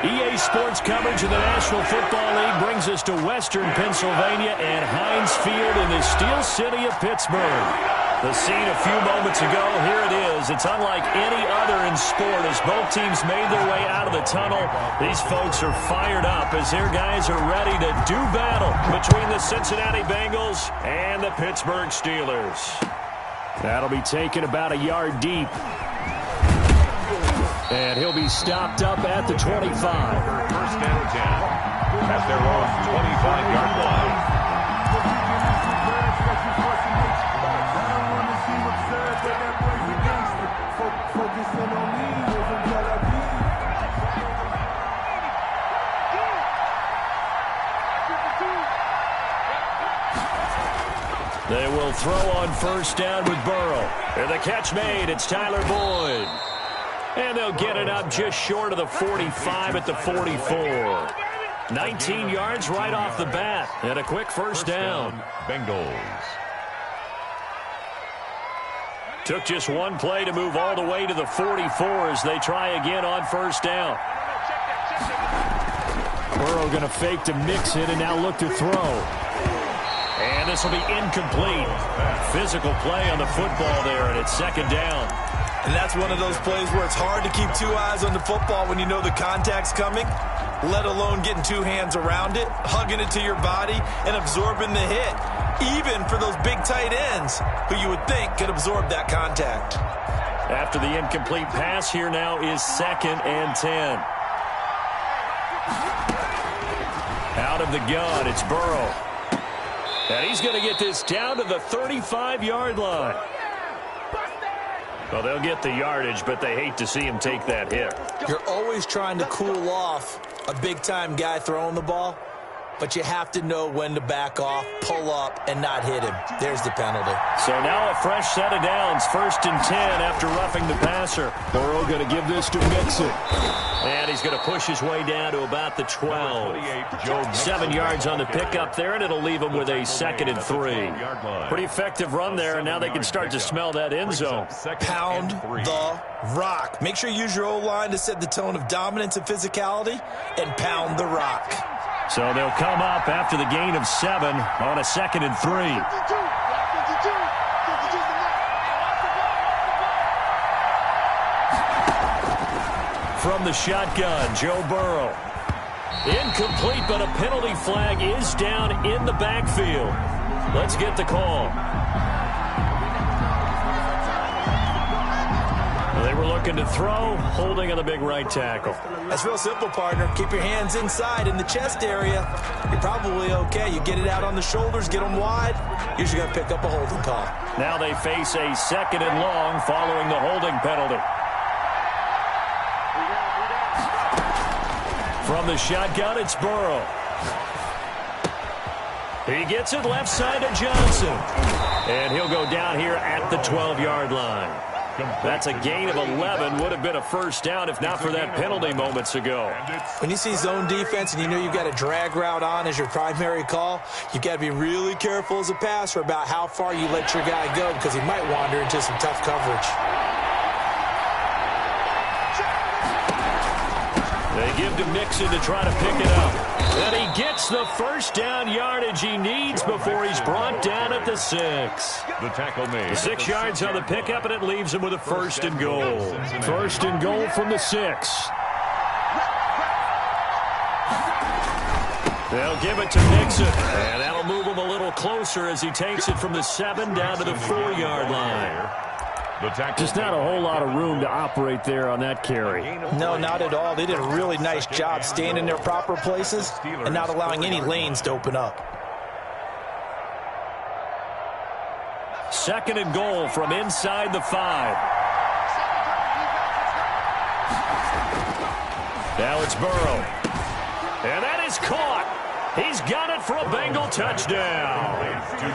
EA Sports coverage of the National Football League brings us to Western Pennsylvania and Heinz Field in the Steel City of Pittsburgh. The scene a few moments ago, here it is. It's unlike any other in sport as both teams made their way out of the tunnel. These folks are fired up as their guys are ready to do battle between the Cincinnati Bengals and the Pittsburgh Steelers. That'll be taken about a yard deep. And he'll be stopped up at the 25. First and 10 at their own 25-yard line. They will throw on first down with Burrow. And the catch made. It's Tyler Boyd. And they'll get it up just short of the 45 at the 44. 19 yards right off the bat. And a quick first down. Bengals. Took just one play to move all the way to the 44 as they try again on first down. Burrow going to fake to mix it and now look to throw. And this will be incomplete. Physical play on the football there, and it's second down. And that's one of those plays where it's hard to keep two eyes on the football when you know the contact's coming, let alone getting two hands around it, hugging it to your body, and absorbing the hit, even for those big tight ends who you would think could absorb that contact. After the incomplete pass, here now is second and 10. Out of the gun, it's Burrow. And he's going to get this down to the 35-yard line. Well, they'll get the yardage, but they hate to see him take that hit. You're always trying to cool off a big-time guy throwing the ball, but you have to know when to back off, pull up, and not hit him. There's the penalty. So now a fresh set of downs, first and 10 after roughing the passer. Burrow going to give this to Mixon. And he's going to push his way down to about the 12. 7 yards on the pickup there, and it'll leave him with a second and 3. Pretty effective run there, and now they can start to smell that end zone. Pound the rock. Make sure you use your O-line to set the tone of dominance and physicality, and pound the rock. So they'll come up after the gain of 7 on a second and 3. From the shotgun, Joe Burrow. Incomplete, but a penalty flag is down in the backfield. Let's get the call. They were looking to throw, holding on the big right tackle. That's real simple, partner. Keep your hands inside in the chest area. You're probably okay. You get it out on the shoulders, get them wide. Usually going to pick up a holding call. Now they face a second and long following the holding penalty. From the shotgun, it's Burrow. He gets it left side to Johnson. And he'll go down here at the 12-yard line. That's a gain of 11. Would have been a first down if not for that penalty moments ago. When you see zone defense and you know you've got a drag route on as your primary call, you've got to be really careful as a passer about how far you let your guy go because he might wander into some tough coverage. They give to Mixon to try to pick it up. And he gets the first down yardage he needs before he's brought down at the 6. The tackle made. 6 yards on the pickup, and it leaves him with a first and goal. First and goal from the 6. They'll give it to Mixon. And that'll move him a little closer as he takes it from the 7 down to the 4-yard line. Just not a whole lot of room to operate there on that carry. No, not at all. They did a really nice job staying in their proper places and not allowing any lanes to open up. Second and goal from inside the 5. Now it's Burrow. And that is caught. He's got it for a Bengal touchdown. To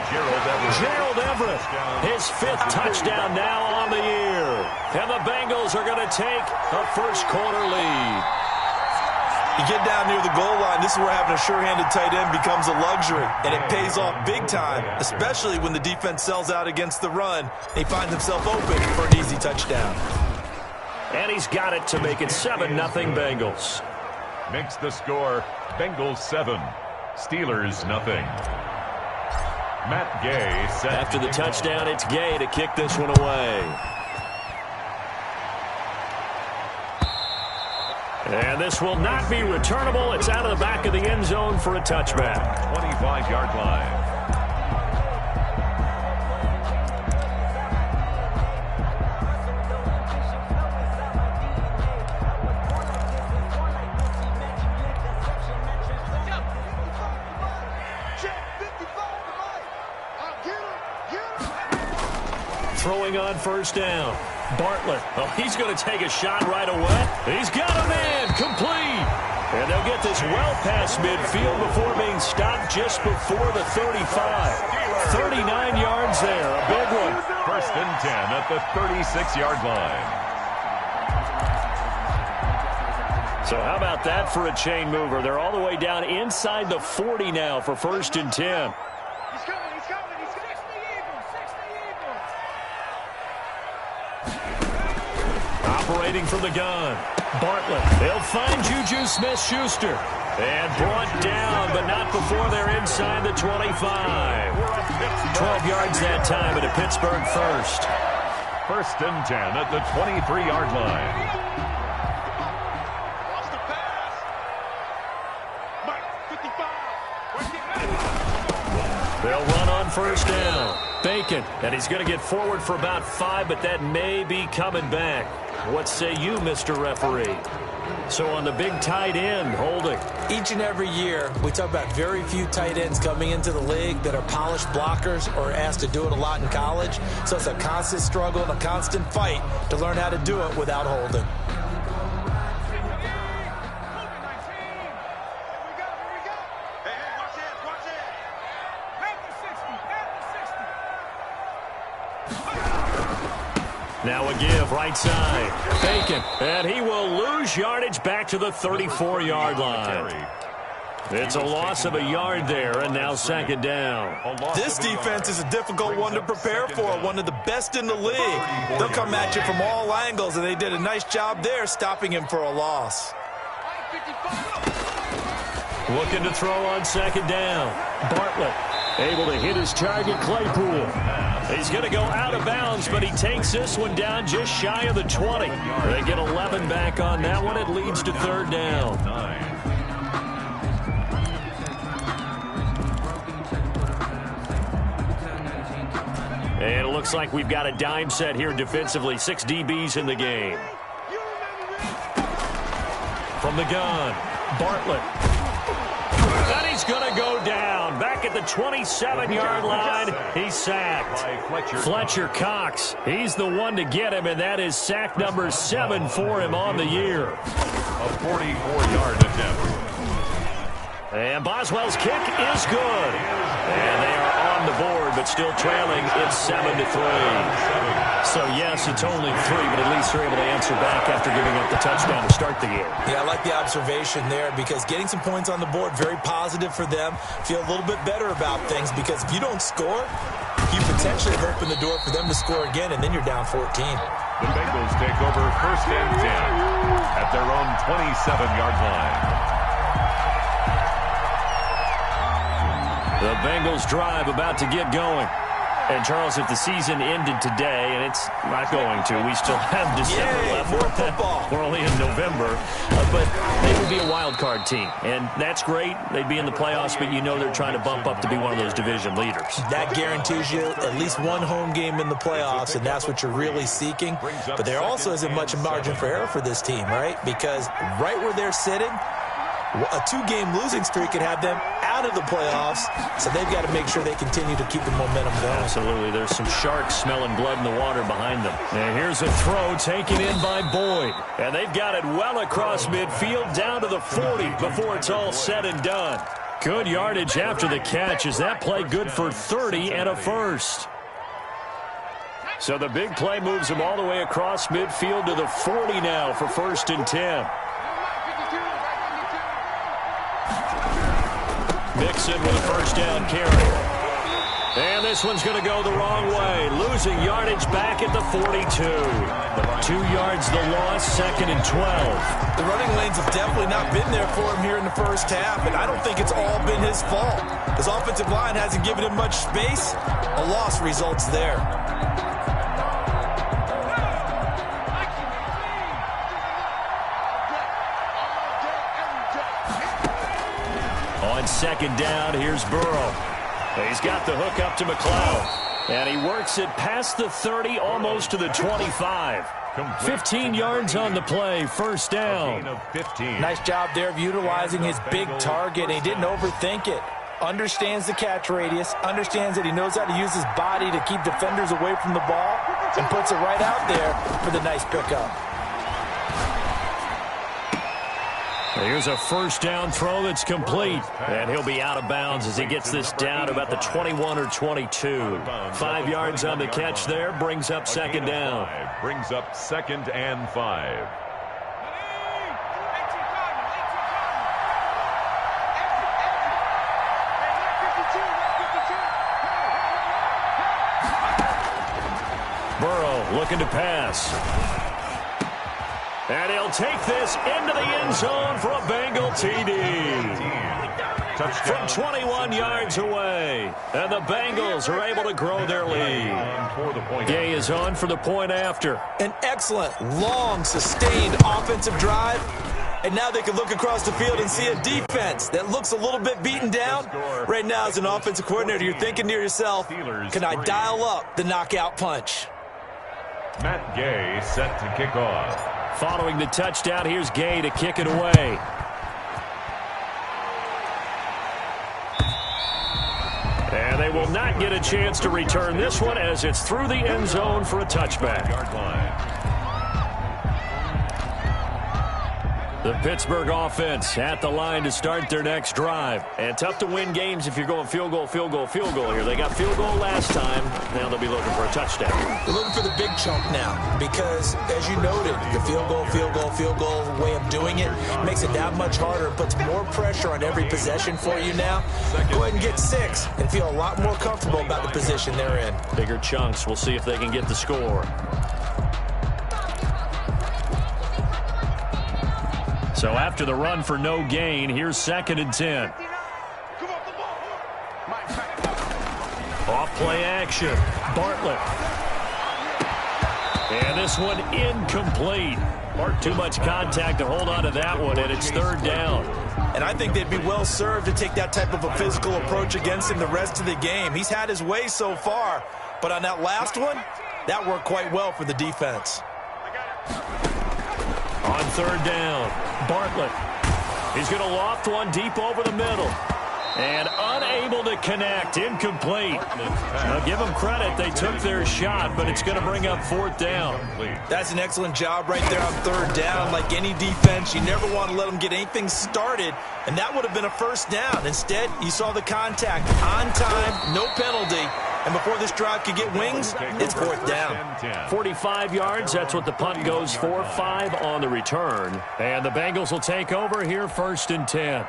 Gerald Everett, his 5th touchdown now on the year. And the Bengals are going to take a first-quarter lead. You get down near the goal line, this is where having a sure-handed tight end becomes a luxury, and it pays off big time, especially when the defense sells out against the run. He finds himself open for an easy touchdown. And he's got it to make it 7-0 Bengals. Makes the score Bengals 7, Steelers nothing. Matt Gay set. After the touchdown, it's Gay to kick this one away. And this will not be returnable. It's out of the back of the end zone for a touchback. 25-yard line. Throwing on first down. Bartlett. Oh, he's going to take a shot right away. He's got a man. Complete. And they'll get this well past midfield before being stopped just before the 35. 39 yards there. A big one. First and 10 at the 36-yard line. So how about that for a chain mover? They're all the way down inside the 40 now for first and 10. Operating from the gun. Bartlett. They'll find Juju Smith-Schuster. And brought down, but not before they're inside the 25. 12 yards that time, and a Pittsburgh first. First and 10 at the 23-yard line. They'll run on first down. Bacon, and he's going to get forward for about 5, but that may be coming back. What say you, Mr. Referee? So on the big tight end, holding. Each and every year, we talk about very few tight ends coming into the league that are polished blockers or asked to do it a lot in college. So it's a constant struggle and a constant fight to learn how to do it without holding. Now a give, right side. Bacon, and he will lose yardage back to the 34-yard line. It's a loss of a yard there, and now second down. This defense is a difficult one to prepare for, one of the best in the league. They'll come at you from all angles, and they did a nice job there stopping him for a loss. Looking to throw on second down. Bartlett able to hit his target, Claypool. He's going to go out of bounds, but he takes this one down just shy of the 20. They get 11 back on that one. It leads to third down. And it looks like we've got a dime set here defensively. 6 DBs in the game. From the gun, Bartlett. And he's going to go down. Back at the 27-yard line, he's sacked. Fletcher Cox, he's the one to get him, and that is sack number 7 for him on the year. A 44-yard attempt. And Boswell's kick is good. And they are on the board, but still trailing. It's 7-3. So, yes, it's only 3, but at least they're able to answer back after giving up the touchdown to start the game. Yeah, I like the observation there because getting some points on the board, very positive for them. Feel a little bit better about things because if you don't score, you potentially have opened the door for them to score again, and then you're down 14. The Bengals take over first and 10 at their own 27-yard line. The Bengals drive about to get going. And, Charles, if the season ended today, and it's not going to, we still have December left. More football. We're only in November. But they would be a wild card team. And that's great. They'd be in the playoffs, but you know they're trying to bump up to be one of those division leaders. That guarantees you at least one home game in the playoffs, and that's what you're really seeking. But there also isn't much margin for error for this team, right? Because right where they're sitting, a 2-game losing streak could have them out of the playoffs, so they've got to make sure they continue to keep the momentum going. Absolutely. There's some sharks smelling blood in the water behind them. And here's a throw taken in by Boyd. And they've got it well across midfield down to the 40 before it's all said and done. Good yardage after the catch. Is that play good for 30 and a first? So the big play moves them all the way across midfield to the 40 now for first and 10. Mixon with a first down carry. And this one's going to go the wrong way. Losing yardage back at the 42. 2 yards the loss, 2nd and 12. The running lanes have definitely not been there for him here in the first half, and I don't think it's all been his fault. His offensive line hasn't given him much space. A loss results there. On 2nd down, here's Burrow. He's got the hook up to McLeod. And he works it past the 30, almost to the 25. 15 yards on the play, 1st down. Nice job there of utilizing his big target. He didn't overthink it. Understands the catch radius, understands that he knows how to use his body to keep defenders away from the ball, and puts it right out there for the nice pickup. Here's a 1st down throw that's complete. And he'll be out of bounds as he gets this down to about the 21 or 22. 5 yards on the catch there, brings up 2nd down. Brings up 2nd and 5. Burrow looking to pass. And he'll take this into the end zone for a Bengal TD. From 21 yards away. And the Bengals are able to grow their lead. Gay is on for the point after. An excellent, long, sustained offensive drive. And now they can look across the field and see a defense that looks a little bit beaten down. Right now, as an offensive coordinator, you're thinking to yourself, can I dial up the knockout punch? Matt Gay set to kick off. Following the touchdown, here's Gay to kick it away. And they will not get a chance to return this one as it's through the end zone for a touchback. The Pittsburgh offense at the line to start their next drive. And tough to win games if you're going field goal, field goal, field goal here. They got field goal last time. Now they'll be looking for a touchdown. They're looking for the big chunk now because, as you noted, the field goal, field goal, field goal way of doing it makes it that much harder. It puts more pressure on every possession for you now. Go ahead and get 6 and feel a lot more comfortable about the position they're in. Bigger chunks. We'll see if they can get the score. So after the run for no gain, here's 2nd and 10. Off play action. Bartlett. And this one incomplete. Too much contact to hold on to that one, and it's 3rd down. And I think they'd be well served to take that type of a physical approach against him the rest of the game. He's had his way so far, but on that last one, that worked quite well for the defense. On 3rd down, Bartlett. He's going to loft one deep over the middle. And unable to connect, incomplete. Now give them credit, they took their shot, but it's going to bring up 4th down. That's an excellent job right there on 3rd down. Like any defense, you never want to let them get anything started, and that would have been a 1st down. Instead, you saw the contact on time, no penalty. And before this drive could get wings, it's 4th down. 45 yards, that's what the punt goes for. 5 on the return. And the Bengals will take over here, 1st and 10.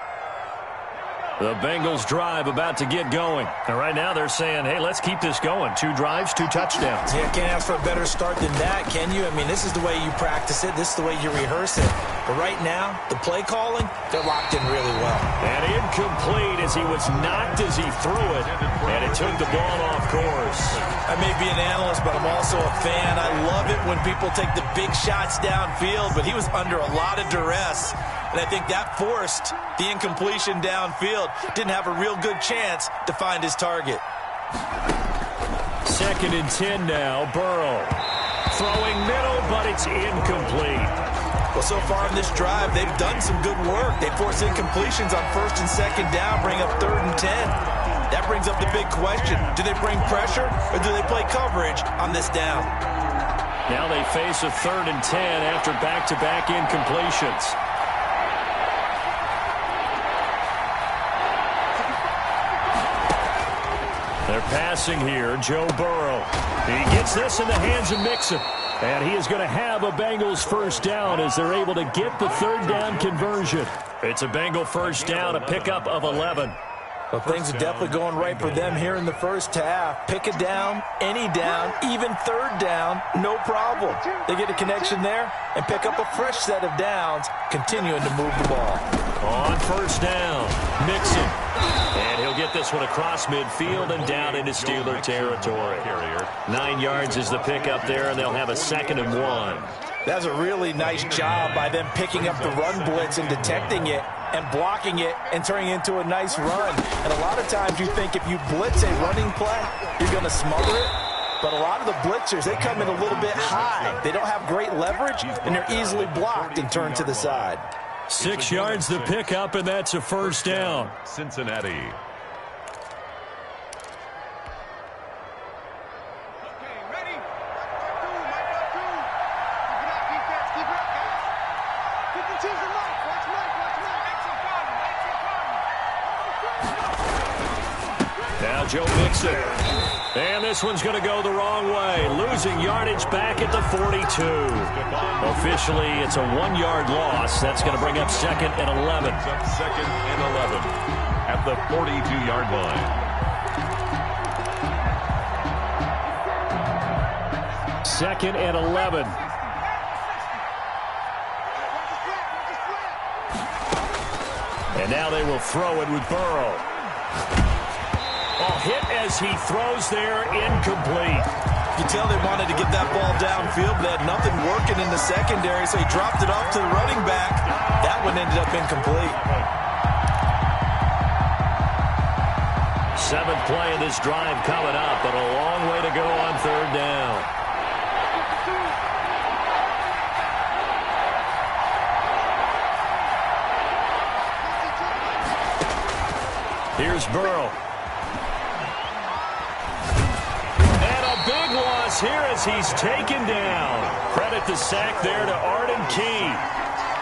The Bengals drive about to get going. And right now they're saying, hey, let's keep this going. 2 drives, 2 touchdowns. Yeah, can't ask for a better start than that, can you? I mean, this is the way you practice it. This is the way you rehearse it. But right now, the play calling, they're locked in really well. And incomplete as he was knocked as he threw it. And it took the ball off course. I may be an analyst, but I'm also a fan. I love it when people take the big shots downfield, but he was under a lot of duress. And I think that forced the incompletion downfield. Didn't have a real good chance to find his target. 2nd and 10 now. Burrow throwing middle, but it's incomplete. Well, so far in this drive, they've done some good work. They force incompletions on 1st and 2nd down, bring up 3rd and 10. That brings up the big question. Do they bring pressure or do they play coverage on this down? Now they face a 3rd and 10 after back-to-back incompletions. They're passing here, Joe Burrow. He gets this in the hands of Mixon. And he is going to have a Bengals 1st down as they're able to get the 3rd down conversion. It's a Bengal 1st down, a pickup of 11. Well, things are definitely going right for them here in the first half. Pick a down, any down, even third down, no problem. They get a connection there and pick up a fresh set of downs, continuing to move the ball. On first down, Mixon. And he'll get this one across midfield and down into Steeler territory. 9 yards is the pickup there, and they'll have a 2nd and 1. That's a really nice job by them picking up the run blitz and detecting it and blocking it and turning it into a nice run. And a lot of times you think if you blitz a running play, you're going to smother it. But a lot of the blitzers, they come in a little bit high. They don't have great leverage, and they're easily blocked and turned to the side. 6 yards the pickup, and that's a first down. Cincinnati. Now Joe Mixon. And this one's going to go the wrong way. Losing yardage back at the 42. Officially, it's a 1-yard loss. That's going to bring up 2nd and 11. 2nd and 11 at the 42-yard line. 2nd and 11. And now they will throw it with Burrow. Hit as he throws there, incomplete. You tell they wanted to get that ball downfield, but they had nothing working in the secondary, so he dropped it off to the running back. That one ended up incomplete. 7th play of this drive coming up, but a long way to go on 3rd down. Here's Burrow. Big loss here as he's taken down. Credit the sack there to Arden Key.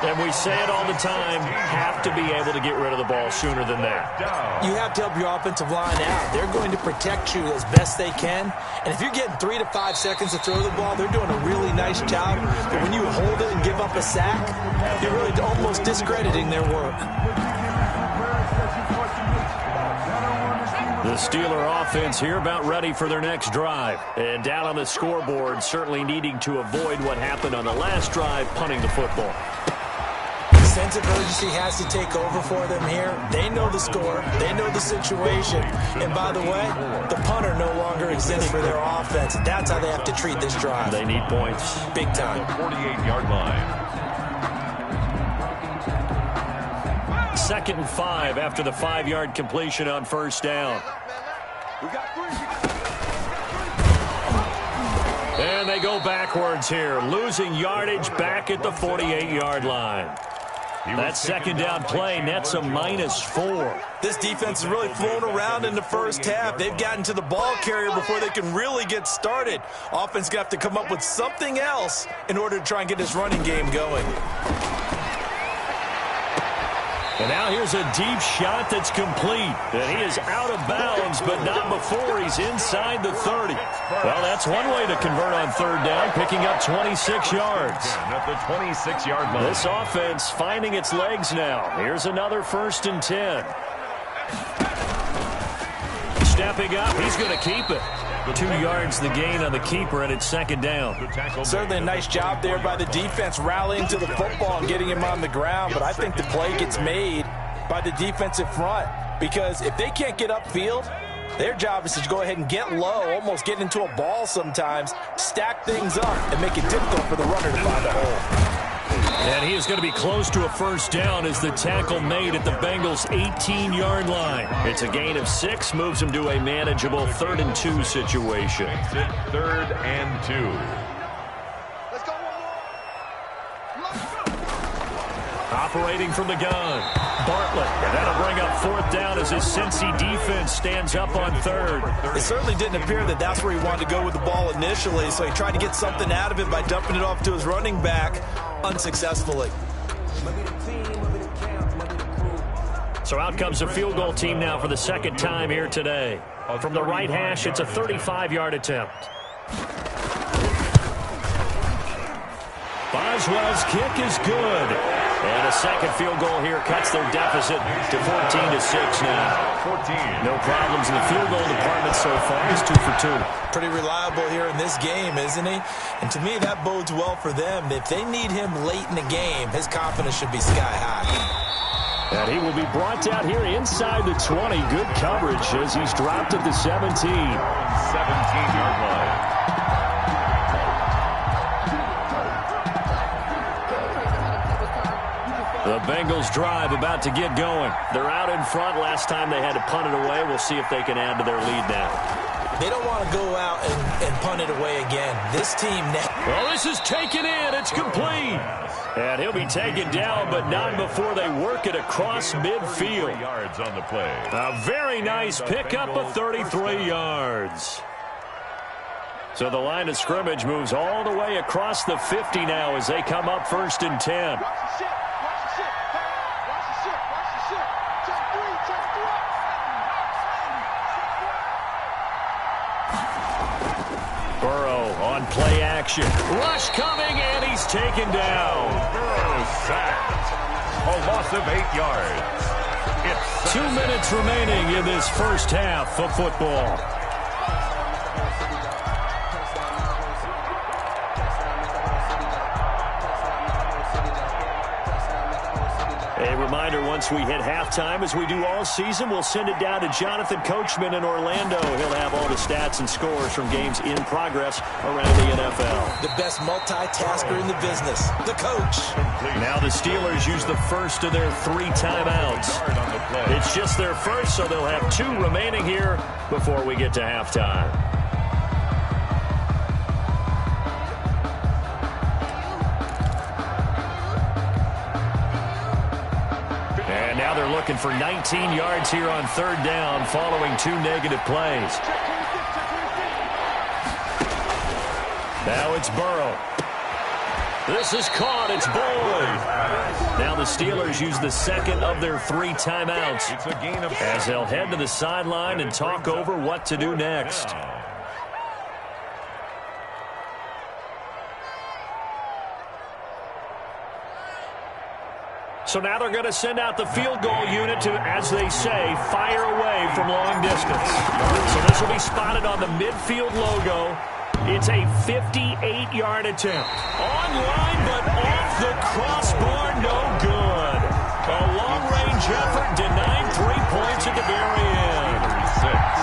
And we say it all the time, have to be able to get rid of the ball sooner than that. You have to help your offensive line out. They're going to protect you as best they can. And if you're getting 3 to 5 seconds to throw the ball, they're doing a really nice job. But when you hold it and give up a sack, you're really almost discrediting their work. The Steeler offense here about ready for their next drive. And down on the scoreboard, certainly needing to avoid what happened on the last drive, punting the football. The sense of urgency has to take over for them here. They know the score. They know the situation. And by the way, the punter no longer exists for their offense. That's how they have to treat this drive. They need points. Big time. 48-yard line. 2nd and 5 after the 5-yard completion on first down. And they go backwards here, losing yardage back at the 48-yard line. That 2nd down play nets a -4. This defense has really flown around in the first half. They've gotten to the ball carrier before they can really get started. Offense got to come up with something else in order to try and get this running game going. And now here's a deep shot that's complete. And he is out of bounds, but not before he's inside the 30. Well, that's one way to convert on 3rd down, picking up 26 yards. At the 26-yard line. This offense finding its legs now. Here's another 1st and 10. Stepping up, he's going to keep it. 2 yards the gain on the keeper, and it's 2nd down. Certainly a nice job there by the defense rallying to the football and getting him on the ground, but I think the play gets made by the defensive front because if they can't get upfield, their job is to go ahead and get low, almost get into a ball sometimes, stack things up, and make it difficult for the runner to find a hole. And he is going to be close to a 1st down as the tackle made at the Bengals' 18-yard line. It's a gain of 6, moves him to a manageable 3rd and 2 situation. 3rd and 2. Operating from the gun, Bartlett. And that'll bring up 4th down as his Cincy defense stands up on 3rd. It certainly didn't appear that that's where he wanted to go with the ball initially, so he tried to get something out of it by dumping it off to his running back unsuccessfully. So out comes the field goal team now for the 2nd time here today. From the right hash, it's a 35-yard attempt. Boswell's kick is good. And a second field goal here cuts their deficit to 14-6 now. 14. No problems in the field goal department so far. He's 2 for 2. Pretty reliable here in this game, isn't he? And to me, that bodes well for them. If they need him late in the game, his confidence should be sky high. And he will be brought down here inside the 20. Good coverage as he's dropped at the 17. 17-yard line. The Bengals drive about to get going. They're out in front. Last time they had to punt it away. We'll see if they can add to their lead now. They don't want to go out and punt it away again. This team now. Well, this is taken in. It's complete. And he'll be taken down, but not before they work it across midfield. 3 yards on the play. A very nice pickup of 33 yards. So the line of scrimmage moves all the way across the 50 now as they come up 1st and 10. Burrow on play action. Rush coming, and he's taken down. Burrow sacked. A loss of 8 yards. It's 2 minutes remaining in this first half of football. A reminder, once we hit halftime, as we do all season, we'll send it down to Jonathan Coachman in Orlando. He'll have all the stats and scores from games in progress around the NFL. The best multitasker in the business, the coach. Now the Steelers use the first of their 3 timeouts. It's just their first, so they'll have 2 remaining here before we get to halftime. They're looking for 19 yards here on 3rd down following 2 negative plays. Now it's Burrow. This is caught. It's Boyd. Now the Steelers use the second of their 3 timeouts It's a gain of as they'll head to the sideline and talk over what to do next. So now they're going to send out the field goal unit to, as they say, fire away from long distance. So this will be spotted on the midfield logo. It's a 58-yard attempt. Online, but off the crossbar, no good. A long-range effort denying 3 points at the very end.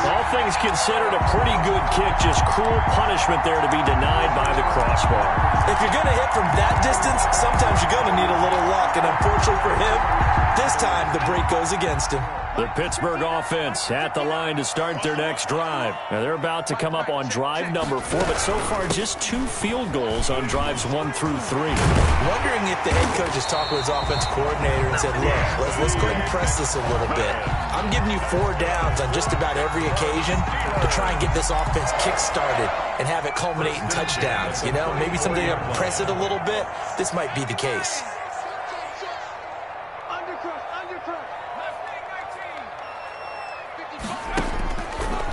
All things considered, a pretty good kick. Just cruel punishment there to be denied by the crossbar. If you're going to hit from that distance, sometimes you're going to need a little luck. And unfortunately for him, this time the break goes against him. The Pittsburgh offense at the line to start their next drive. Now they're about to come up on drive number 4, but so far just 2 field goals on drives 1 through 3. Wondering if the head coach has talked with his offense coordinator and said, look, let's go ahead and press this a little bit. I'm giving you 4 downs on just about every occasion to try and get this offense kick-started and have it culminate in touchdowns. You know, maybe somebody to press it a little bit. This might be the case.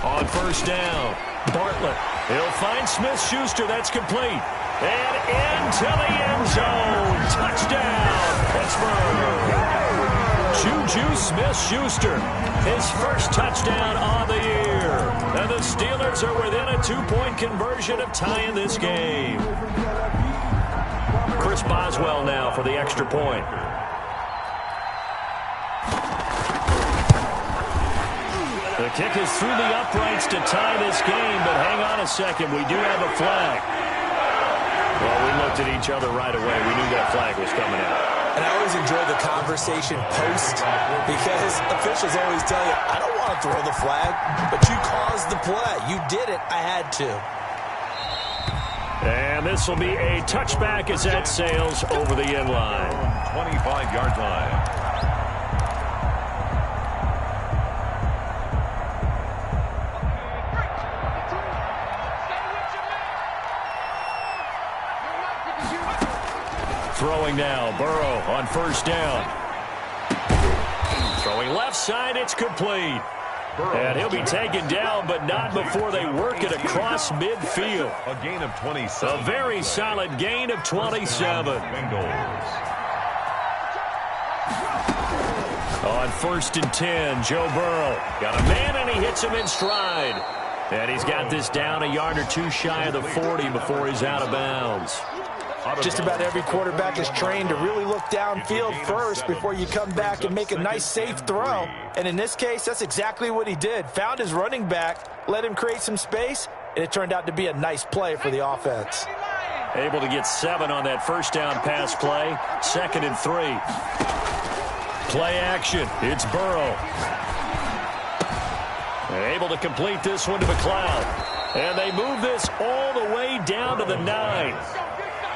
On 1st down, Bartlett. He'll find Smith-Schuster. That's complete. And into the end zone. Touchdown, Pittsburgh. Juju Smith-Schuster, his first touchdown on the year. And the Steelers are within a 2-point conversion of tying this game. Chris Boswell now for the extra point. The kick is through the uprights to tie this game, but hang on a second. We do have a flag. Well, we looked at each other right away. We knew that flag was coming out. And I always enjoy the conversation post because officials always tell you, I don't want to throw the flag, but you caused the play. You did it. I had to. And this will be a touchback as that sails over the end line. 25-yard line. Throwing now, Burrow on 1st down. Throwing left side, it's complete. And he'll be taken down, but not before they work it across midfield. A gain of 27. A very solid gain of 27. Bengals. On 1st and 10, Joe Burrow. Got a man, and he hits him in stride. And he's got this down a yard or two shy of the 40 before he's out of bounds. Just about every quarterback is trained to really look downfield first before you come back and make a nice, safe throw. And in this case, that's exactly what he did. Found his running back, let him create some space, and it turned out to be a nice play for the offense. Able to get 7 on that first down pass play. 2nd and 3. Play action. It's Burrow. Able to complete this one to McLeod. And they move this all the way down to the 9.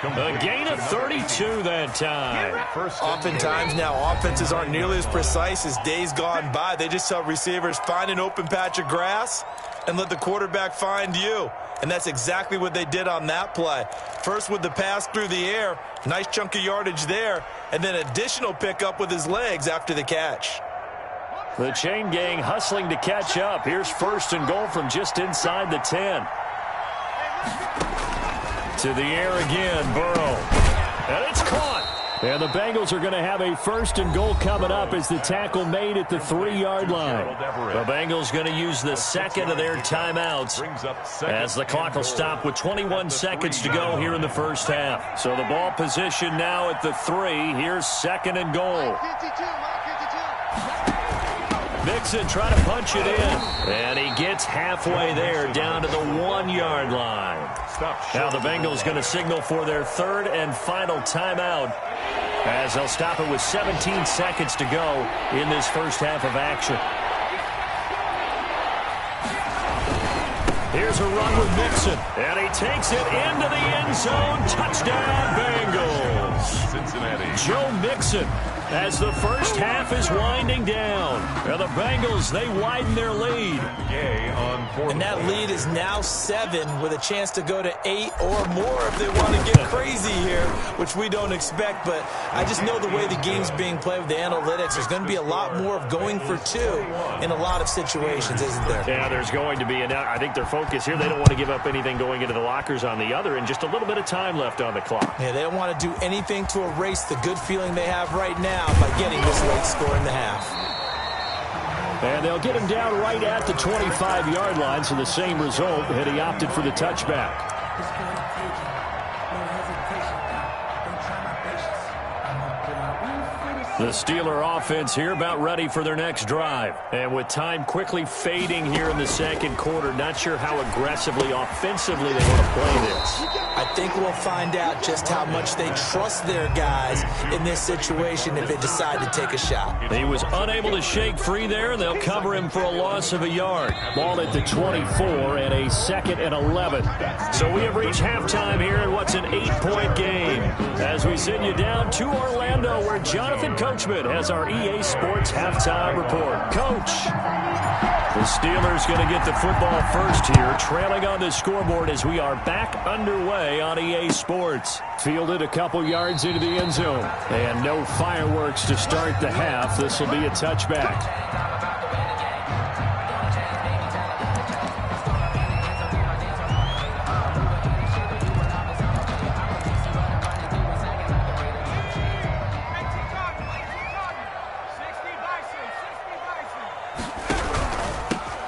A gain of 32 that time. Oftentimes now, offenses aren't nearly as precise as days gone by. They just tell receivers, find an open patch of grass and let the quarterback find you. And that's exactly what they did on that play. First with the pass through the air, nice chunk of yardage there, and then additional pickup with his legs after the catch. The chain gang hustling to catch up. Here's 1st and goal from just inside the 10. To the air again, Burrow. And it's caught. And the Bengals are going to have a 1st and goal coming up as the tackle made at the 3-yard line. The Bengals going to use the 2nd of their timeouts as the clock will stop with 21 seconds to go here in the first half. So the ball position now at the 3. Here's 2nd and goal. Mixon trying to punch it in. And he gets halfway there down to the 1-yard line. Now the Bengals going to signal for their 3rd and final timeout as they'll stop it with 17 seconds to go in this first half of action. Here's a run with Mixon, and he takes it into the end zone. Touchdown, Bengals. Cincinnati. Joe Mixon as the first half is winding down. And the Bengals, they widen their lead. And that lead is now 7 with a chance to go to 8 or more if they want to get crazy here, which we don't expect. But I just know the way the game's being played with the analytics, there's going to be a lot more of going for 2 in a lot of situations, isn't there? Yeah, there's going to be. And I think their focus here, they don't want to give up anything going into the lockers on the other, and just a little bit of time left on the clock. Yeah, they don't want to do anything to erase the good feeling they have right now by getting this late score in the half. And they'll get him down right at the 25-yard line, so the same result had he opted for the touchback. The Steeler offense here about ready for their next drive. And with time quickly fading here in the second quarter, not sure how aggressively, offensively they want to play this. I think we'll find out just how much they trust their guys in this situation if they decide to take a shot. He was unable to shake free there, and they'll cover him for a loss of a yard. Ball at the 24 and a 2nd and 11. So we have reached halftime here in what's an 8-point game. As we send you down to Orlando, where Jonathan Coachman has our EA Sports halftime report. Coach. The Steelers going to get the football first here, trailing on the scoreboard as we are back underway on EA Sports. Fielded a couple yards into the end zone. And no fireworks to start the half. This will be a touchback.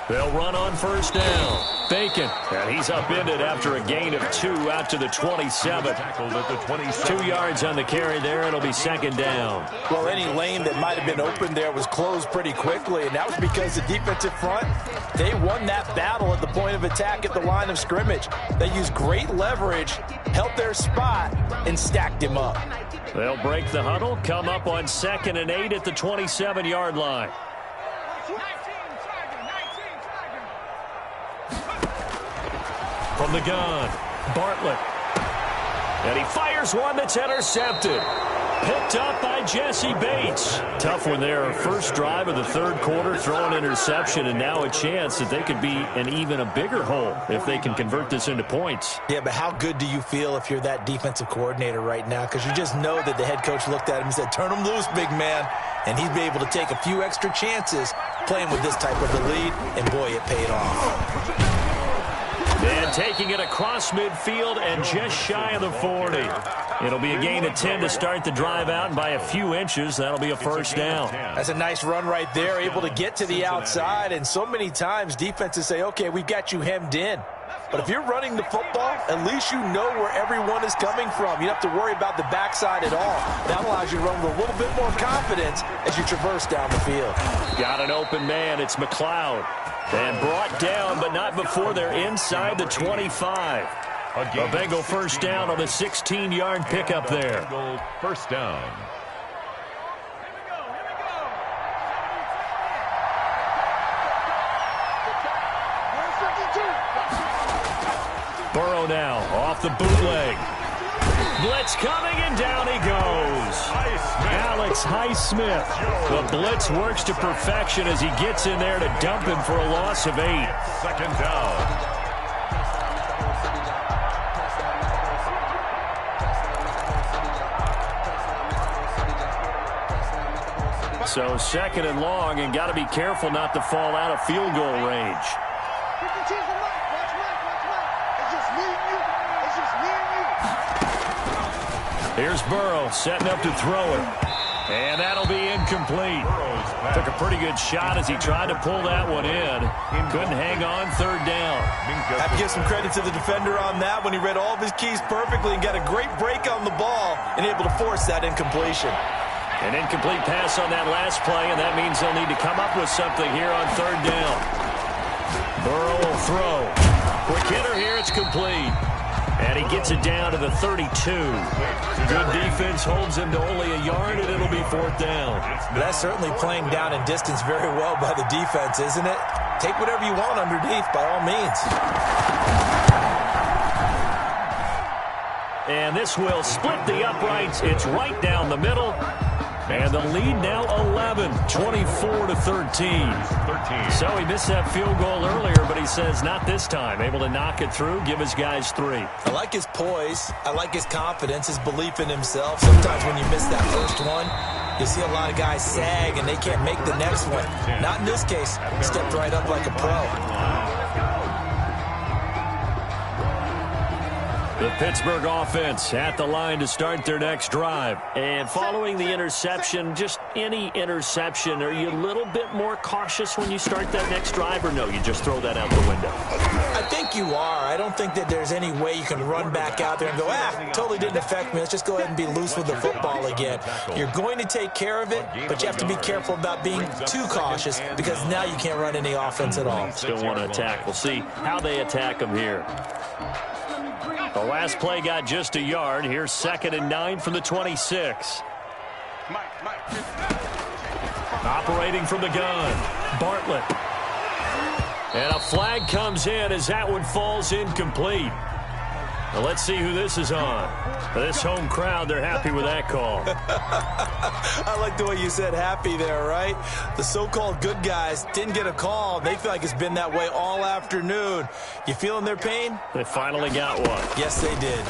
They'll run on first down. Bacon, and he's upended after a gain of 2 out to the 27. 2 yards on the carry there. It'll be 2nd down. Well, any lane that might have been open there was closed pretty quickly, and that was because the defensive front, they won that battle at the point of attack at the line of scrimmage. They used great leverage, held their spot, and stacked him up. They'll break the huddle, come up on 2nd and 8 at the 27-yard line. From the gun, Bartlett. And he fires one that's intercepted. Picked up by Jesse Bates. Tough one there. First drive of the third quarter, throw an interception, and now a chance that they could be in even a bigger hole if they can convert this into points. Yeah, but how good do you feel if you're that defensive coordinator right now? Because you just know that the head coach looked at him and said, turn him loose, big man. And he'd be able to take a few extra chances playing with this type of a lead, and boy, it paid off. And taking it across midfield and just shy of the 40. It'll be a gain of 10 to start the drive out, and by a few inches, that'll be a first down. That's a nice run right there, able to get to the outside, and so many times defenses say, okay, we've got you hemmed in. But if you're running the football, at least you know where everyone is coming from. You don't have to worry about the backside at all. That allows you to run with a little bit more confidence as you traverse down the field. Got an open man. It's McLeod. And brought down, but not before they're inside the 25. A Bengal first down on the 16-yard pickup there. First down. Burrow now off the bootleg. Blitz coming, and down he goes. Alex Highsmith. The blitz works to perfection as he gets in there to dump him for a loss of 8. Second down. So second and long, and got to be careful not to fall out of field goal range. Here's Burrow setting up to throw it. And that'll be incomplete. Took a pretty good shot as he tried to pull that one in. Couldn't hang on, third down. Have to give some credit to the defender on that when he read all of his keys perfectly and got a great break on the ball and able to force that incompletion. An incomplete pass on that last play, and that means they'll need to come up with something here on third down. Burrow will throw. Quick hitter here, it's complete. And he gets it down to the 32. Good defense holds him to only a yard, and it'll be fourth down. That's certainly playing down in distance very well by the defense, isn't it? Take whatever you want underneath, by all means. And this will split the uprights. It's right down the middle. And the lead now 11, 24-13. So he missed that field goal earlier, but he says not this time. Able to knock it through, give his guys 3. I like his poise. I like his confidence, his belief in himself. Sometimes when you miss that first one, you see a lot of guys sag and they can't make the next one. Not in this case. Stepped right up like a pro. The Pittsburgh offense at the line to start their next drive. And following the interception, just any interception, are you a little bit more cautious when you start that next drive, or no, you just throw that out the window? I think you are. I don't think that there's any way you can run back out there and go, totally didn't affect me. Let's just go ahead and be loose with the football again. You're going to take care of it, but you have to be careful about being too cautious because now you can't run any offense at all. Still want to attack. We'll see how they attack them here. The last play got just a yard. Here's 2nd and 9 from the 26. Operating from the gun, Bartlett. And a flag comes in as that one falls incomplete. Now let's see who this is on. This home crowd, they're happy with that call. I like the way you said happy there, right? The so-called good guys didn't get a call. They feel like it's been that way all afternoon. You feeling their pain? They finally got one. Yes, they did.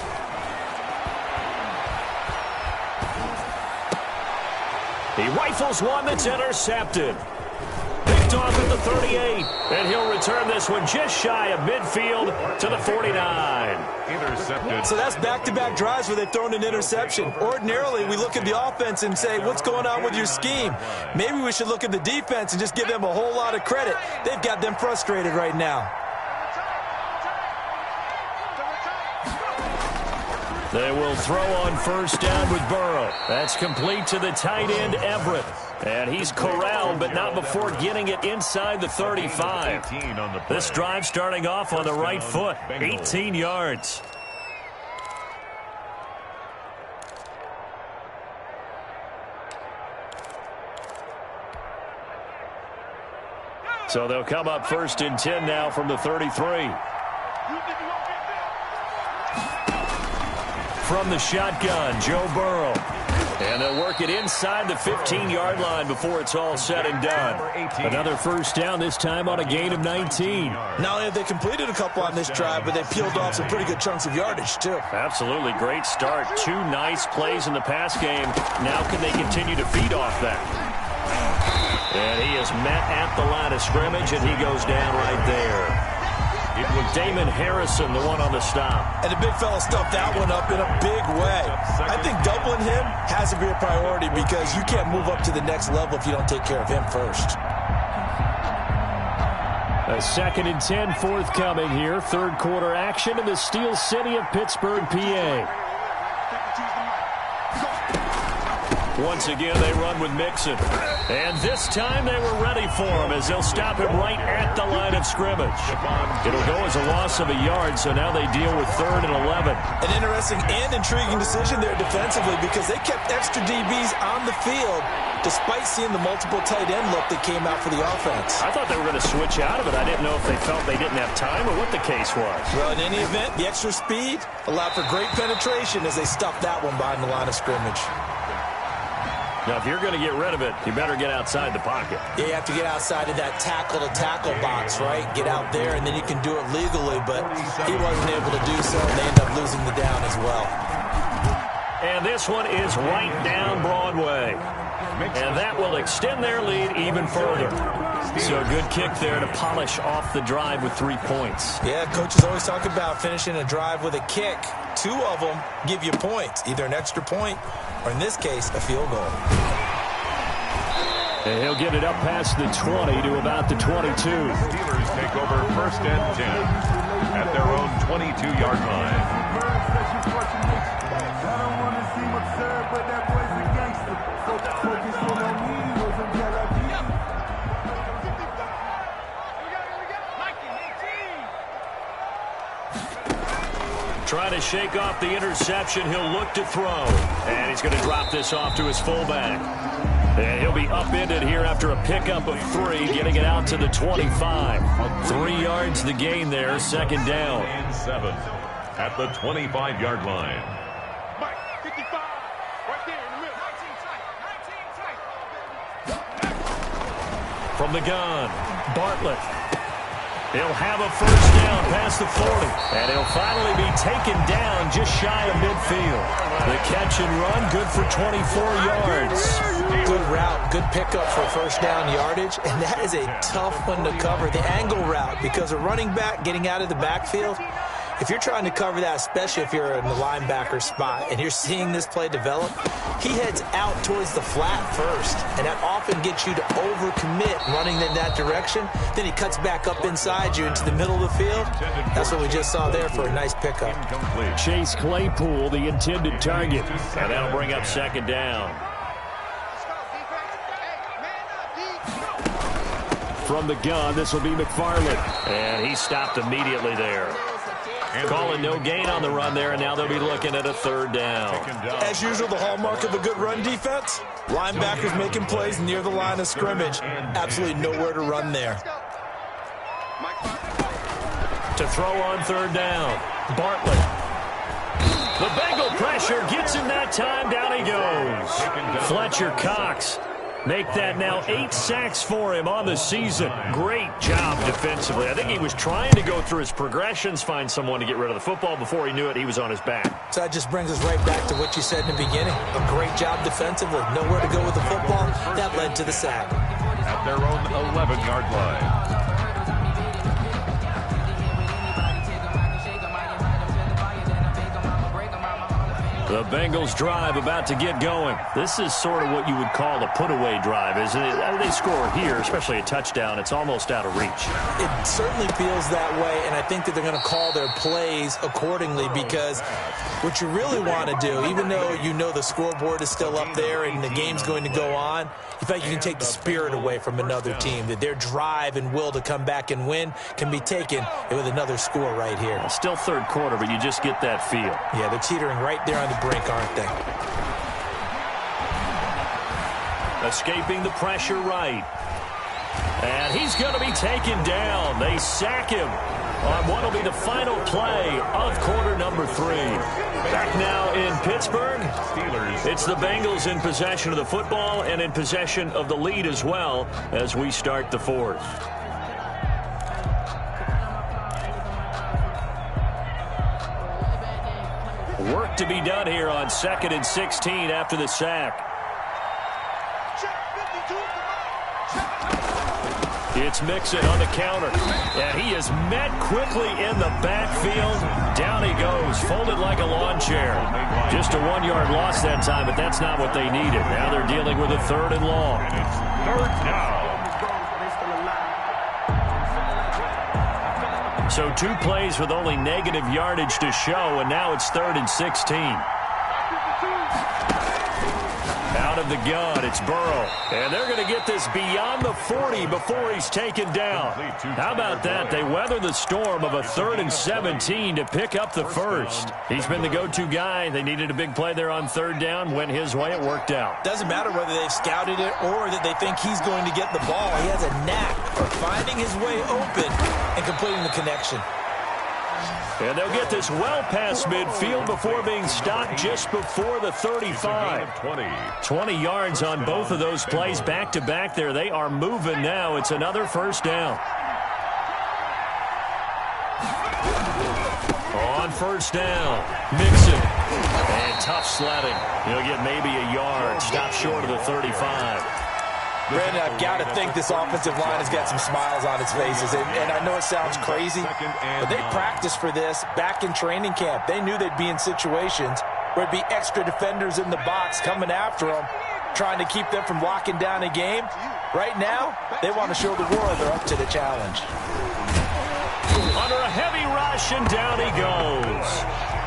He rifles one that's intercepted. Picked off at the 38, and he'll return this one just shy of midfield to the 49. Intercepted. So that's back-to-back drives where they've thrown an interception. Ordinarily, we look at the offense and say, what's going on with your scheme? Maybe we should look at the defense and just give them a whole lot of credit. They've got them frustrated right now. They will throw on first down with Burrow. That's complete to the tight end, Everett. And he's corralled, but not before getting it inside the 35. This drive starting off on the right foot, 18 yards. So they'll come up 1st and 10 now from the 33. From the shotgun, Joe Burrow. And they'll work it inside the 15-yard line before it's all said and done. Another first down, this time on a gain of 19. Not only have they completed a couple on this drive, but they peeled off some pretty good chunks of yardage, too. Absolutely. Great start. 2 nice plays in the pass game. Now can they continue to feed off that? And he is met at the line of scrimmage, and he goes down right there. It was Damon Harrison, the one on the stop. And the big fella stuffed that one up in a big way. I think doubling him has to be a priority because you can't move up to the next level if you don't take care of him first. A 2nd and 10 forthcoming here. Third quarter action in the Steel City of Pittsburgh, PA. Once again, they run with Mixon. And this time they were ready for him as they'll stop him right at the line of scrimmage. It'll go as a loss of a yard, so now they deal with 3rd and 11. An interesting and intriguing decision there defensively because they kept extra DBs on the field despite seeing the multiple tight end look that came out for the offense. I thought they were going to switch out of it. I didn't know if they felt they didn't have time or what the case was. Well, in any event, the extra speed allowed for great penetration as they stuffed that one behind the line of scrimmage. Now, if you're going to get rid of it, you better get outside the pocket. Yeah, you have to get outside of that tackle-to-tackle box, right? Get out there, and then you can do it legally, but he wasn't able to do so, and they end up losing the down as well. And this one is right down Broadway. And that will extend their lead even further. So a good kick there to polish off the drive with 3 points. Yeah, coaches always talk about finishing a drive with a kick. 2 of them give you points, either an extra point or, in this case, a field goal. And he'll get it up past the 20 to about the 22. Steelers take over 1st and 10 at their own 22-yard line. Trying to shake off the interception. He'll look to throw. And he's going to drop this off to his fullback. And he'll be upended here after a pickup of 3, getting it out to the 25. 3 yards the gain there, 2nd down. And 7 at the 25-yard line. Mike, 55, right there in the middle. 19 tight. From the gun, Bartlett. He'll have a 1st down past the 40. And he'll finally be taken down just shy of midfield. The catch and run, good for 24 yards. Good route, good pickup for 1st down yardage. And that is a tough one to cover, the angle route, because a running back getting out of the backfield, if you're trying to cover that, especially if you're in the linebacker spot and you're seeing this play develop, he heads out towards the flat first, and that often gets you to overcommit running in that direction. Then he cuts back up inside you into the middle of the field. That's what we just saw there for a nice pickup. Chase Claypool, the intended target, and that'll bring up 2nd down. From the gun, this will be McFarland, and he stopped immediately there. Calling no gain on the run there, and now they'll be looking at a 3rd down. As usual, the hallmark of a good run defense, linebackers making plays near the line of scrimmage. Absolutely nowhere to run there. To throw on 3rd down, Bartlett. The Bengal pressure gets him that time. Down he goes. Fletcher Cox. Make that now 8 sacks for him on the season. Great job defensively. I think he was trying to go through his progressions, find someone to get rid of the football. Before he knew it, he was on his back. So that just brings us right back to what you said in the beginning. A great job defensively. Nowhere to go with the football. That led to the sack. At their own 11-yard line. The Bengals drive about to get going. This is sort of what you would call a put-away drive, isn't it? They score here, especially a touchdown. It's almost out of reach. It certainly feels that way, and I think that they're going to call their plays accordingly because what you really want to do, even though you know the scoreboard is still up there and the game's going to go on, in fact, you can take the spirit away from another team, that their drive and will to come back and win can be taken with another score right here. Well, still 3rd quarter, but you just get that feel. Yeah, they're teetering right there on the brink, aren't they? Escaping the pressure right. And he's going to be taken down. They sack him on what will be the final play of quarter number 3. Back now in Pittsburgh, Steelers. it's the Bengals in possession of the football and in possession of the lead as well as we start the 4th. Work to be done here on 2nd and 16 after the sack. It's Mixon on the counter. And he is met quickly in the backfield. Down he goes, folded like a lawn chair. Just a 1-yard loss that time, but that's not what they needed. Now they're dealing with a 3rd and long. And it's 3rd down. So 2 plays with only negative yardage to show, and now it's 3rd and 16. Out of the gun, it's Burrow. And they're going to get this beyond the 40 before he's taken down. How about that? They weather the storm of a 3rd and 17 to pick up the first. He's been the go-to guy. They needed a big play there on 3rd down. Went his way. It worked out. Doesn't matter whether they've scouted it or that they think he's going to get the ball. He has a knack for finding his way open and completing the connection. And they'll get this well past midfield before being stopped just before the 35. 20 yards on both of those plays back-to-back there. They are moving now. It's another 1st down. On 1st down, Mixon. And tough sledding. He'll get maybe a yard. Stop short of the 35. Brandon, I've got to think this offensive line has got some smiles on its faces. And I know it sounds crazy, but they practiced for this back in training camp. They knew they'd be in situations where it'd be extra defenders in the box coming after them, trying to keep them from locking down a game. Right now, they want to show the world they're up to the challenge. Under a heavy rush, and down he goes.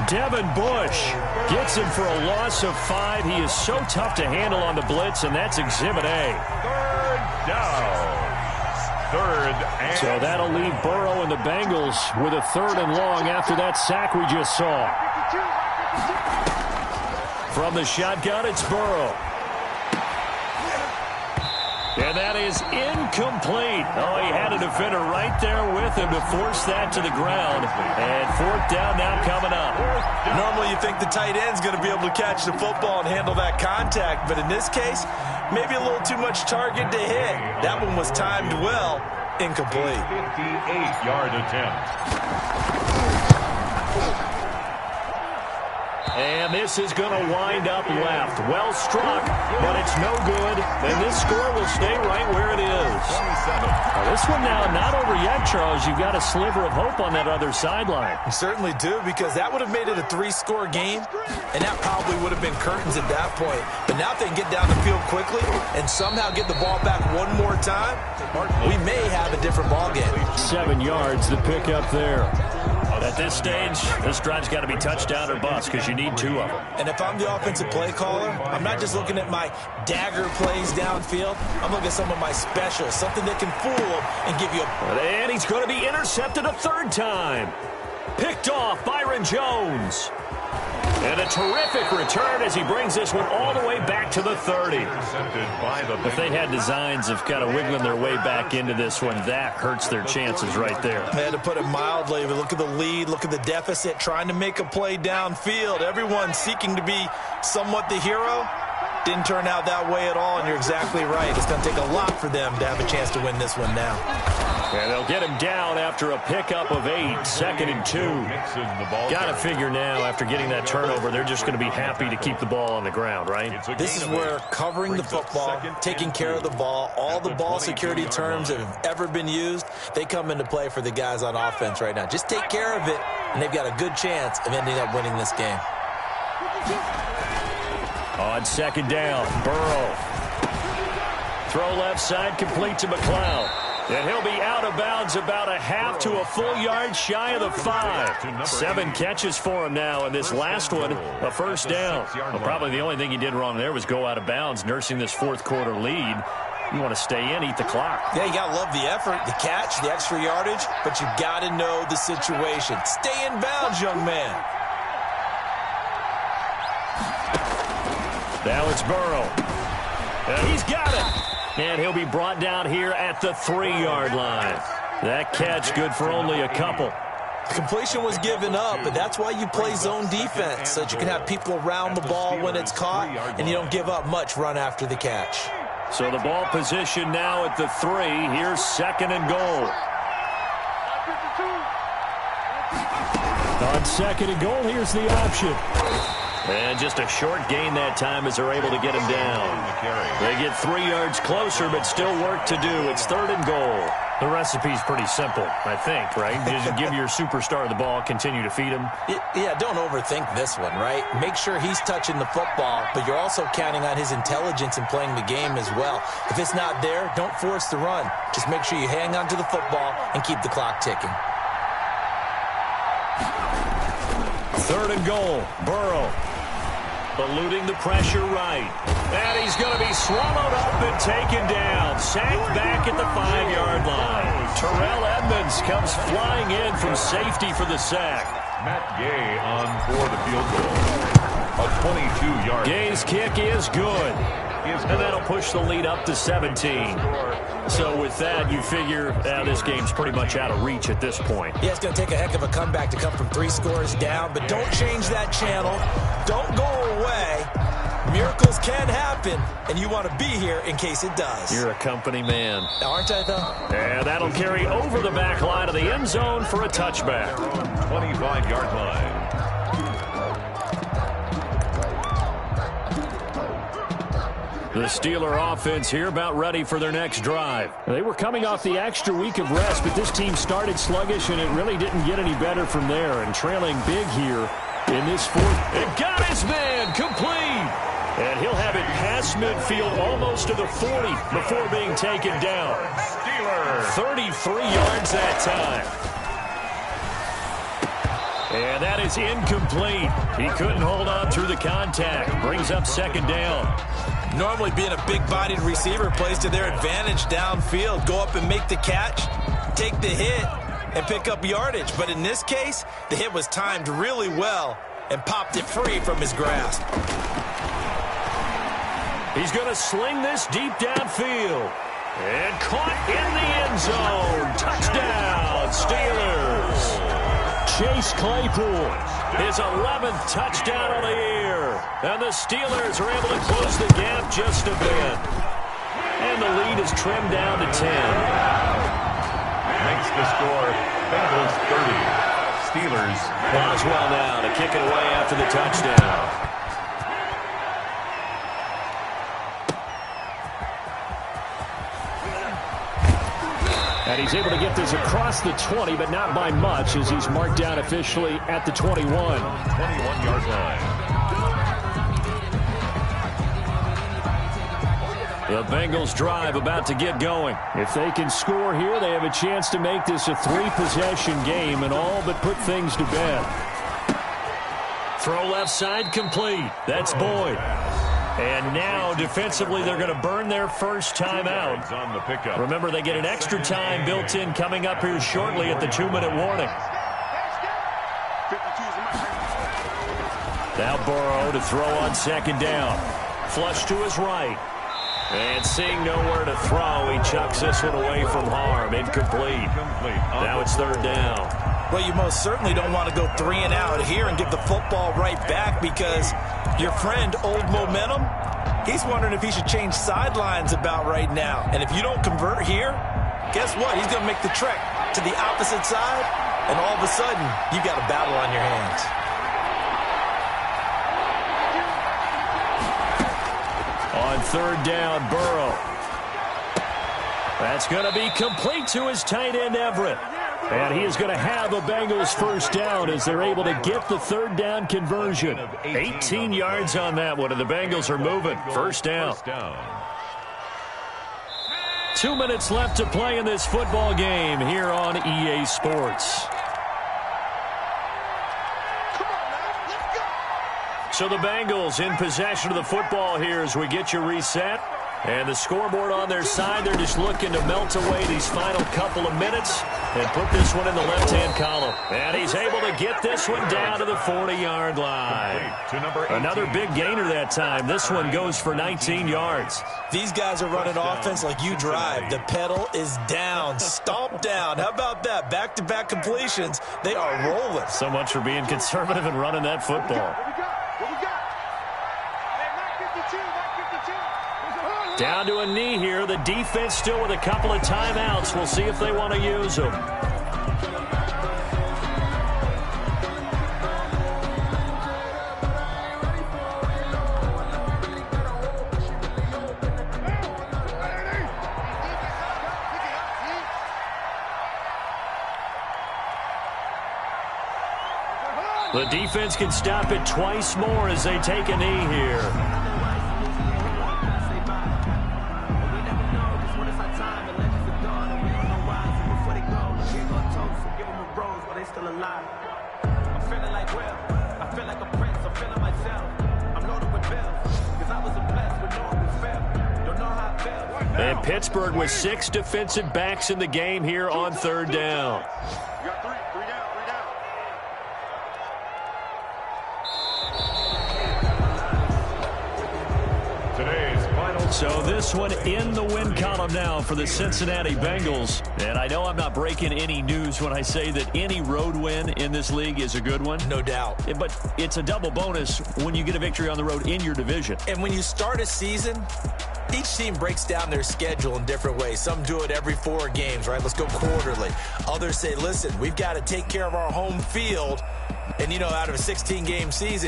Devin Bush gets him for a loss of 5. He is so tough to handle on the blitz, and that's Exhibit A. 3rd down. 3rd and... So that'll leave Burrow and the Bengals with a 3rd and long after that sack we just saw. From the shotgun, it's Burrow. And that is incomplete. Oh, he had a defender right there with him to force that to the ground. And 4th down now coming up. Normally you think the tight end's going to be able to catch the football and handle that contact. But in this case, maybe a little too much target to hit. That one was timed well. Incomplete. 58-yard attempt. And this is going to wind up left. Well struck, but it's no good. And this score will stay right where it is. Now, this one now not over yet, Charles. You've got a sliver of hope on that other sideline. You certainly do, because that would have made it a 3-score game, and that probably would have been curtains at that point. But now if they can get down the field quickly and somehow get the ball back one more time, we may have a different ball game. 7 yards to pick up there. At this stage, this drive's got to be touchdown or bust because you need 2 of them. And if I'm the offensive play caller, I'm not just looking at my dagger plays downfield. I'm looking at some of my specials, something that can fool them and give you a... And he's going to be intercepted a 3rd time. Picked off Byron Jones. And a terrific return as he brings this one all the way back to the 30. If they had designs of kind of wiggling their way back into this one, that hurts their chances right there. I had to put it mildly, but look at the lead, look at the deficit, trying to make a play downfield. Everyone seeking to be somewhat the hero. Didn't turn out that way at all, and you're exactly right. It's going to take a lot for them to have a chance to win this one now. And they'll get him down after a pickup of 8, 2nd and 2. Got to figure now, after getting that turnover, they're just going to be happy to keep the ball on the ground, right? This is where covering the football, taking care of the ball, all the ball security terms that have ever been used, they come into play for the guys on offense right now. Just take care of it, and they've got a good chance of ending up winning this game. On 2nd down, Burrow. Throw left side, complete to McLeod. And he'll be out of bounds about a half to a full yard shy of the 5. 7 catches for him now, and this last one, a 1st down. Well, probably the only thing he did wrong there was go out of bounds, nursing this 4th quarter lead. You want to stay in, eat the clock. Yeah, you got to love the effort, the catch, the extra yardage, but you got to know the situation. Stay in bounds, young man. Now it's Burrow. And he's got it. And he'll be brought down here at the 3-yard line. That catch good for only a couple. The completion was given up, but that's why you play zone defense, so that you can have people around the ball when it's caught, and you don't give up much run after the catch. So the ball position now at the 3. Here's 2nd and goal. On 2nd and goal, here's the option. And just a short gain that time as they're able to get him down. They get 3 yards closer, but still work to do. It's 3rd and goal. The recipe's pretty simple, I think, right? Just give your superstar the ball, continue to feed him. Yeah, don't overthink this one, right? Make sure he's touching the football, but you're also counting on his intelligence in playing the game as well. If it's not there, don't force the run. Just make sure you hang on to the football and keep the clock ticking. 3rd and goal. Burrow eluding the pressure right. And he's going to be swallowed up and taken down. Sacked back at the 5-yard line. Terrell Edmonds comes flying in from safety for the sack. Matt Gay on for the field goal. A 22-yard. Gay's kick is good. And that'll push the lead up to 17. So with that, you figure this game's pretty much out of reach at this point. Yeah, it's going to take a heck of a comeback to come from 3 scores down, but don't change that channel. Don't go away. Miracles can happen, and you want to be here in case it does. You're a company man. Aren't I, though? And that'll carry over the back line of the end zone for a touchback. 25-yard line. The Steeler offense here about ready for their next drive. They were coming off the extra week of rest, but this team started sluggish, and it really didn't get any better from there. And trailing big here in this 4th. It got his man complete. And he'll have it past midfield almost to the 40 before being taken down. Steeler. 33 yards that time. And that is incomplete. He couldn't hold on through the contact. Brings up 2nd down. Normally being a big-bodied receiver plays to their advantage downfield. Go up and make the catch, take the hit, and pick up yardage. But in this case, the hit was timed really well and popped it free from his grasp. He's going to sling this deep downfield. And caught in the end zone. Touchdown, Steelers. Chase Claypool, his 11th touchdown of the year. And the Steelers are able to close the gap just a bit. And the lead is trimmed down to 10. Makes the score Bengals 30. Steelers. Boswell now to kick it away after the touchdown. And he's able to get this across the 20, but not by much, as he's marked down officially at the 21. 21-yard line. The Bengals drive about to get going. If they can score here, they have a chance to make this a 3-possession game and all but put things to bed. Throw left side complete. That's Boyd. And now, defensively, they're going to burn their first timeout. On the pickup. Remember, they get an extra time built in coming up here shortly at the 2-minute warning. Now Burrow to throw on 2nd down. Flush to his right. And seeing nowhere to throw, he chucks this one away from harm. Incomplete. Now it's 3rd down. Well, you most certainly don't want to go 3 and out here and give the football right back, because your friend, Old Momentum, he's wondering if he should change sidelines about right now. And if you don't convert here, guess what? He's going to make the trek to the opposite side, and all of a sudden, you got a battle on your hands. On 3rd down, Burrow. That's going to be complete to his tight end, Everett. And he is going to have a Bengals first down as they're able to get the 3rd down conversion. 18 yards on that one, and the Bengals are moving. First down. 2 minutes left to play in this football game here on EA Sports. So the Bengals in possession of the football here as we get you reset. And the scoreboard on their side, they're just looking to melt away these final couple of minutes and put this one in the left-hand column. And he's able to get this one down to the 40-yard line. Another big gainer that time. This one goes for 19 yards. These guys are running offense like you drive. The pedal is down, stomp down. How about that? Back-to-back completions. They are rolling. So much for being conservative and running that football. Down to a knee here. The defense still with a couple of timeouts. We'll see if they want to use them. The defense can stop it twice more as they take a knee here. And Pittsburgh with 6 defensive backs in the game here on third down. You got three down. Today's final. So this one in the win column now for the Cincinnati Bengals. And I know I'm not breaking any news when I say that any road win in this league is a good one. No doubt. But it's a double bonus when you get a victory on the road in your division. And when you start a season, each team breaks down their schedule in different ways. Some do it every 4 games, right? Let's go quarterly. Others say, listen, we've got to take care of our home field. And, out of a 16-game season,